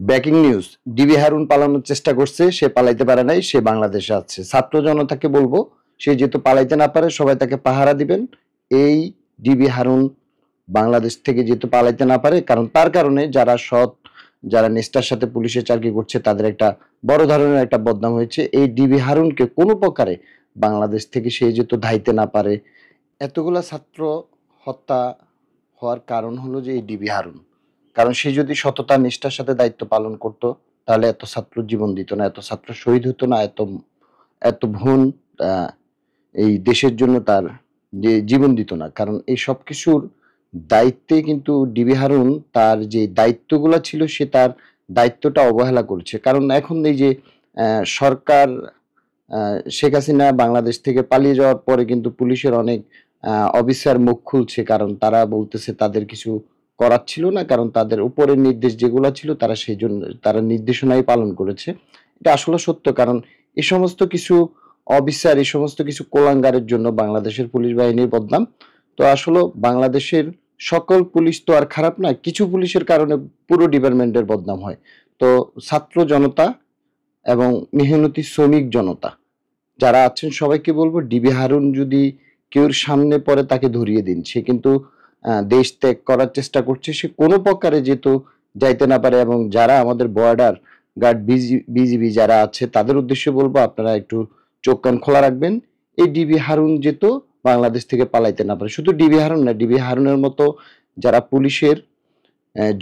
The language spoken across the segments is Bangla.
ব্রেকিং নিউজ, ডিবি হারুন পালানোর চেষ্টা করছে, সে পালাইতে পারে নাই, সে বাংলাদেশে আছে। ছাত্র জনতাকে বলবো, সে যেহেতু পালাইতে না পারে সবাই তাকে পাহারা দিবেন। এই ডিবি হারুন বাংলাদেশ থেকে যেহেতু পালাইতে না পারে, কারণ তার কারণে যারা সৎ, যারা নিষ্ঠার সাথে পুলিশে চাকরি করছে তাদের একটা বড় ধরনের একটা বদনাম হয়েছে। এই ডিবি হারুনকে কোনো প্রকারে বাংলাদেশ থেকে সে যেহেতু ধাইতে না পারে, এতগুলা ছাত্র হত্যা হওয়ার কারণ হলো যে এই ডিবি হারুন। কারণ সে যদি সততা নিষ্ঠার সাথে দায়িত্ব পালন করত, তাহলে এত ছাত্র জীবন দিত না, এত ছাত্র শহীদ হতো না, এত এত বোন এই দেশের জন্য তার যে জীবন দিত না। কারণ এই সব কিছুর দায়িত্বে কিন্তু ডিবি হারুন তার যে দায়িত্বগুলো ছিল সে তার দায়িত্বটা অবহেলা করছে। কারণ এখন এই যে সরকার শেখ হাসিনা বাংলাদেশ থেকে পালিয়ে যাওয়ার পরে কিন্তু পুলিশের অনেক অফিসার মুখ খুলছে, কারণ তারা বলতেছে তাদের কিছু করার ছিল না, কারণ তাদের উপরের নির্দেশ যেগুলো ছিল তারা সেই জন্য তারা নির্দেশনাই পালন করেছে। এটা আসলে সত্য, কারণ এই সমস্ত কিছু অফিসার, এই সমস্ত কিছু কোলাঙ্গারের জন্য বাংলাদেশের পুলিশ বাহিনীর বদনাম। তো আসলে বাংলাদেশের সকল পুলিশ তো আর খারাপ না, কিছু পুলিশের কারণে পুরো ডিপার্টমেন্টের বদনাম হয়। তো ছাত্র জনতা এবং মেহনতি শ্রমিক জনতা যারা আছেন সবাইকে বলবো, ডিবি হারুন যদি কেউর সামনে পড়ে তাকে ধরিয়ে দিন। সে কিন্তু দেশ ত্যাগ করার চেষ্টা করছে, সে কোনো প্রকারে যেহেতু যাইতে না পারে। এবং যারা আমাদের বর্ডার গার্ড, বিজিবি যারা আছে তাদের উদ্দেশ্যে বলবো, আপনারা একটু চোখ কান খোলা রাখবেন। এই ডিবি হারুন যেহেতু বাংলাদেশ থেকে পালাইতে না পারে, শুধু ডিবি হারুন না, ডিবি হারুনের মতো যারা পুলিশের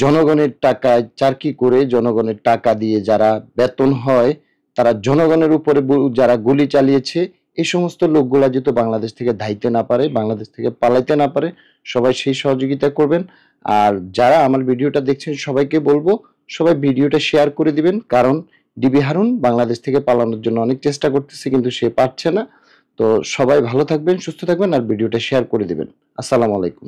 জনগণের টাকায় চাকরি করে, জনগণের টাকা দিয়ে যারা বেতন হয়, তারা জনগণের উপরে যারা গুলি চালিয়েছে, এই সমস্ত লোকগুলা যেহেতু বাংলাদেশ থেকে ধাইতে না পারে, বাংলাদেশ থেকে পালাইতে না পারে, সবাই সেই সহযোগিতা করবেন। আর যারা আমার ভিডিওটা দেখছেন সবাইকে বলবো, সবাই ভিডিওটা শেয়ার করে দিবেন। কারণ ডিবি হারুন বাংলাদেশ থেকে পালানোর জন্য অনেক চেষ্টা করতেছে, কিন্তু সে পারছে না। তো সবাই ভালো থাকবেন, সুস্থ থাকবেন, আর ভিডিওটা শেয়ার করে দিবেন। আসসালামু আলাইকুম।